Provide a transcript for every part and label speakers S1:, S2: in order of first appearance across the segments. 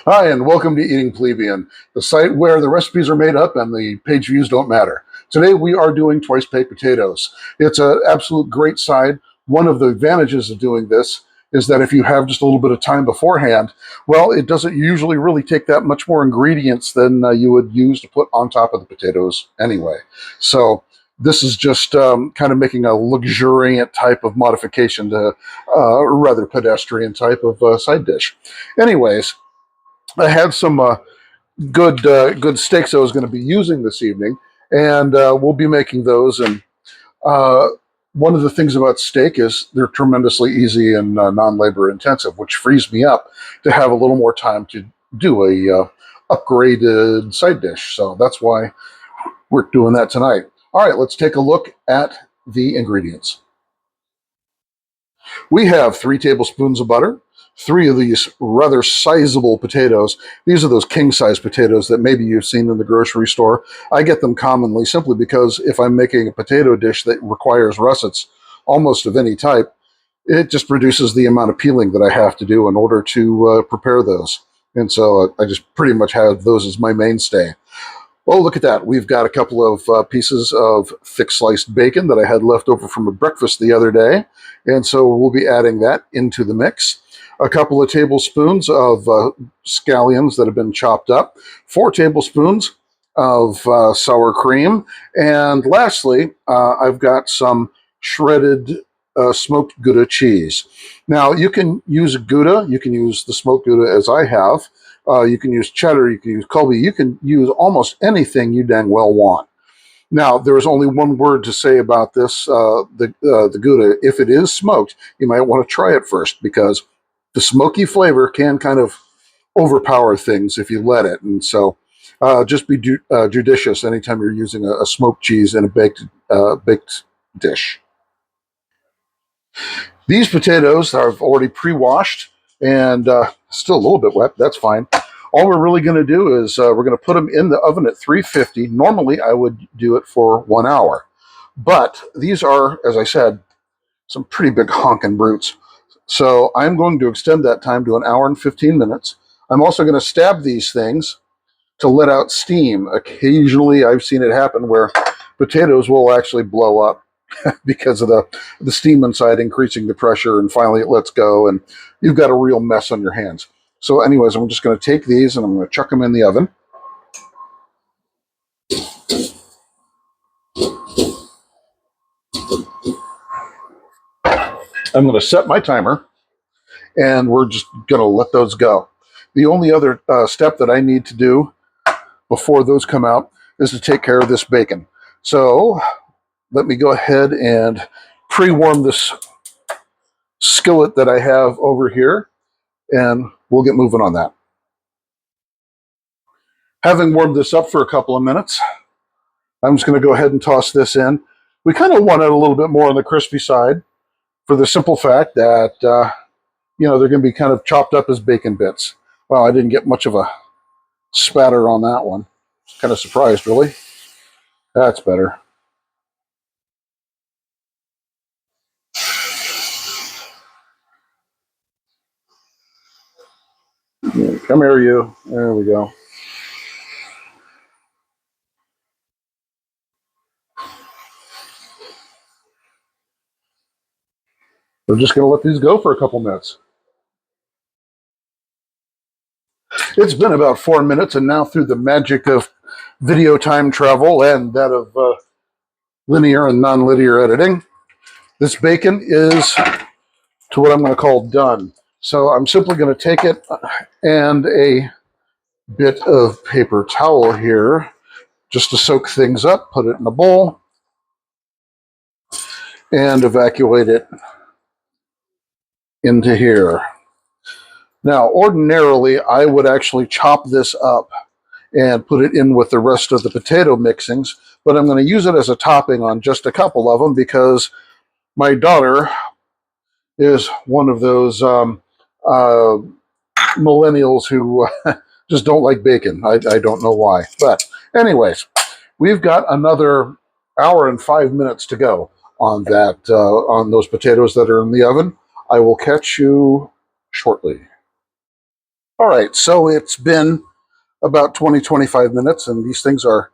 S1: Hi, and welcome to Eating Plebian, the site where the recipes are made up and the page views don't matter. Today we are doing twice baked potatoes. It's an absolute great side. One of the advantages of doing this is that if you have just a little bit of time beforehand, well, it doesn't usually really take that much more ingredients than you would use to put on top of the potatoes anyway. So this is just kind of making a luxuriant type of modification to a rather pedestrian type of side dish. Anyways, I had some good steaks I was going to be using this evening, and we'll be making those. And uh, one of the things about steak is they're tremendously easy and non-labor intensive, which frees me up to have a little more time to do a upgraded side dish. So that's why we're doing that tonight. All right, let's take a look at the ingredients. We have 3 tablespoons of butter, 3 of these rather sizable potatoes. These are those king-size potatoes that maybe you've seen in the grocery store. I get them commonly simply because if I'm making a potato dish that requires russets almost of any type, it just reduces the amount of peeling that I have to do in order to prepare those. And so I just pretty much have those as my mainstay. Oh, look at that. We've got a couple of pieces of thick sliced bacon that I had left over from a breakfast the other day. And so we'll be adding that into the mix. A couple of tablespoons of scallions that have been chopped up. 4 tablespoons of sour cream. And lastly, I've got some shredded smoked Gouda cheese. Now, you can use Gouda. You can use the smoked Gouda as I have. You can use cheddar, you can use Colby, you can use almost anything you dang well want. Now, there is only one word to say about this, the Gouda. If it is smoked, you might want to try it first because the smoky flavor can kind of overpower things if you let it. And so just be judicious anytime you're using a smoked cheese in a baked dish. These potatoes are already pre-washed and still a little bit wet. That's fine. All we're really going to do is we're going to put them in the oven at 350. Normally, I would do it for 1 hour. But these are, as I said, some pretty big honking brutes. So I'm going to extend that time to 1 hour and 15 minutes. I'm also going to stab these things to let out steam. Occasionally, I've seen it happen where potatoes will actually blow up because of the steam inside increasing the pressure, and finally it lets go, and you've got a real mess on your hands. So anyways, I'm just going to take these and I'm going to chuck them in the oven. I'm going to set my timer, and we're just going to let those go. The only other step that I need to do before those come out is to take care of this bacon. So let me go ahead and pre-warm this skillet that I have over here, and we'll get moving on that. Having warmed this up for a couple of minutes, I'm just going to go ahead and toss this in. We kind of want it a little bit more on the crispy side for the simple fact that, they're going to be kind of chopped up as bacon bits. Well, I didn't get much of a spatter on that one. Kind of surprised, really. That's better. Come here, you. There we go. We're just going to let these go for a couple minutes. It's been about 4 minutes, and now through the magic of video time travel and that of linear and non-linear editing, this bacon is to what I'm going to call done. So I'm simply going to take it and a bit of paper towel here just to soak things up, put it in a bowl, and evacuate it into here. Now, ordinarily, I would actually chop this up and put it in with the rest of the potato mixings, but I'm going to use it as a topping on just a couple of them because my daughter is one of those millennials who just don't like bacon. I don't know why. But anyways, we've got another hour and 5 minutes to go on that on those potatoes that are in the oven. I will catch you shortly. All right, so it's been about 20, 25 minutes, and these things are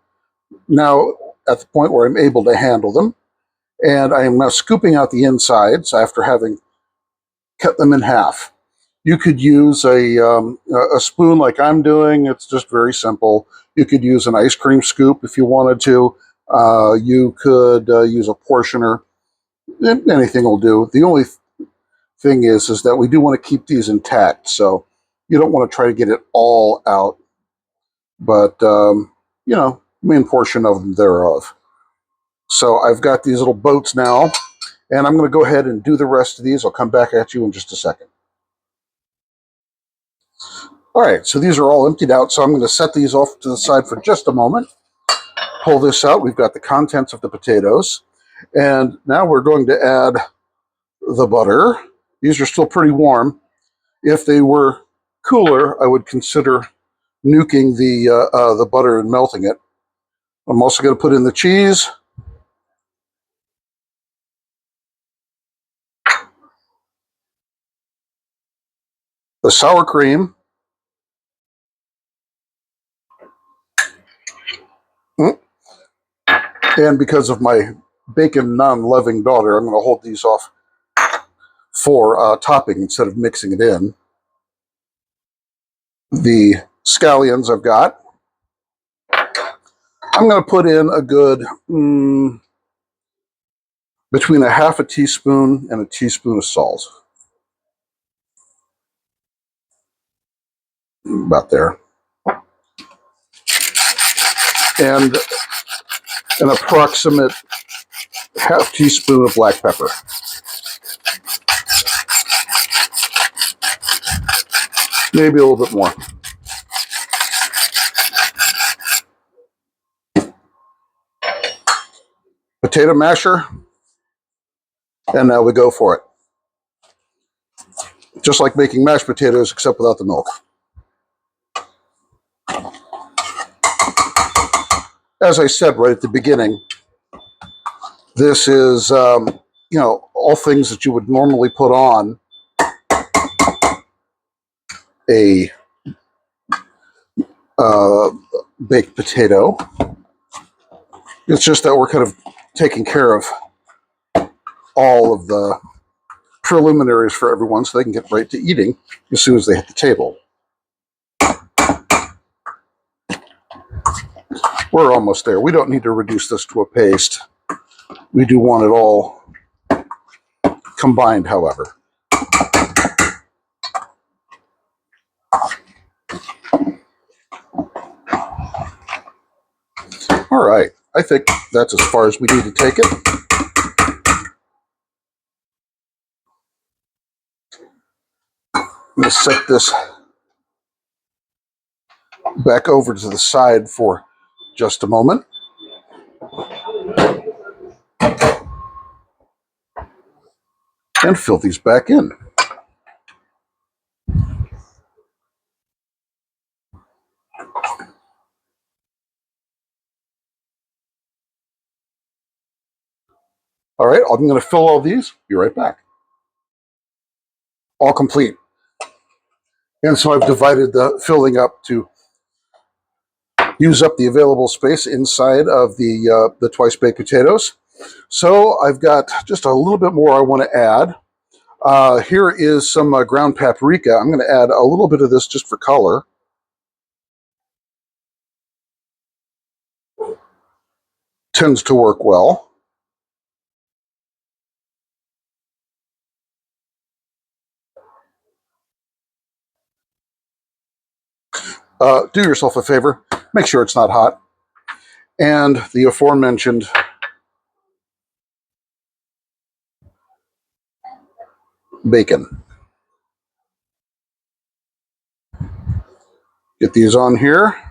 S1: now at the point where I'm able to handle them. And I am now scooping out the insides after having cut them in half. You could use a spoon like I'm doing. It's just very simple. You could use an ice cream scoop if you wanted to. You could use a portioner. Anything will do. The only thing is that we do want to keep these intact. So you don't want to try to get it all out, but main portion of them thereof. So I've got these little boats now, and I'm going to go ahead and do the rest of these. I'll come back at you in just a second. All right, so these are all emptied out, so I'm going to set these off to the side for just a moment. Pull this out. We've got the contents of the potatoes, and now we're going to add the butter. These are still pretty warm. If they were cooler, I would consider nuking the butter and melting it. I'm also going to put in the cheese, the sour cream, and because of my bacon non-loving daughter, I'm going to hold these off for topping instead of mixing it in. The scallions I've got. I'm going to put in a good between a half a teaspoon and a teaspoon of salt. About there. And an approximate half teaspoon of black pepper. Maybe a little bit more. Potato masher. And now we go for it. Just like making mashed potatoes, except without the milk. As I said right at the beginning, this is, all things that you would normally put on a baked potato. It's just that we're kind of taking care of all of the preliminaries for everyone so they can get right to eating as soon as they hit the table. We're almost there. We don't need to reduce this to a paste. We do want it all combined, however. All right. I think that's as far as we need to take it. I'm going to set this back over to the side for just a moment. And fill these back in. All right, I'm going to fill all these. Be right back. All complete. And so I've divided the filling up to use up the available space inside of the twice baked potatoes. So I've got just a little bit more I want to add. Here is some ground paprika. I'm going to add a little bit of this just for color. Tends to work well. Do yourself a favor. Make sure it's not hot. And the aforementioned bacon. Get these on here.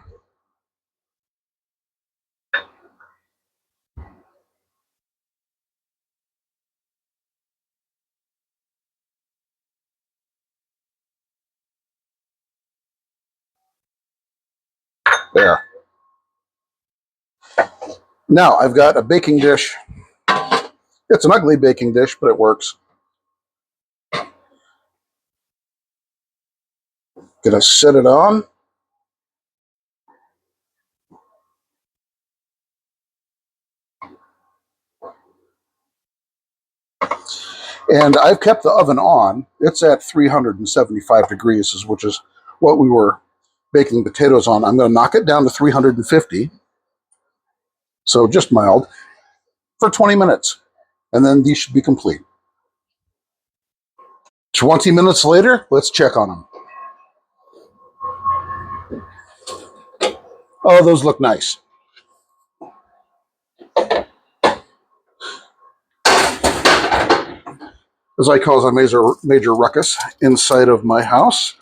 S1: There. Now I've got a baking dish. It's an ugly baking dish, but it works. Gonna set it on. And I've kept the oven on. It's at 375 degrees, which is what we were baking potatoes on. I'm going to knock it down to 350, so just mild, for 20 minutes. And then these should be complete. 20 minutes later, let's check on them. Oh, those look nice. As I cause a major ruckus inside of my house.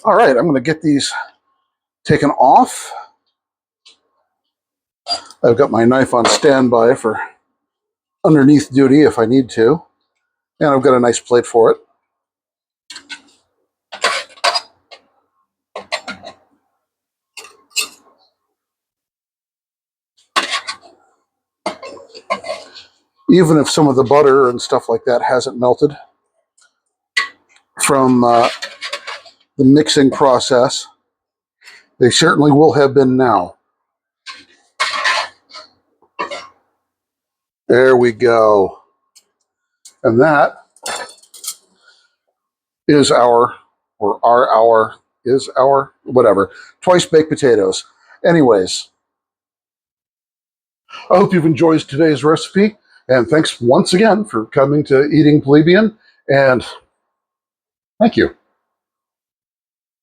S1: All right, I'm going to get these taken off. I've got my knife on standby for underneath duty if I need to. And I've got a nice plate for it. Even if some of the butter and stuff like that hasn't melted from the mixing process, they certainly will have been now. There we go. And that is our, whatever, twice baked potatoes. Anyways, I hope you've enjoyed today's recipe, and thanks once again for coming to Eating Plebian, and thank you.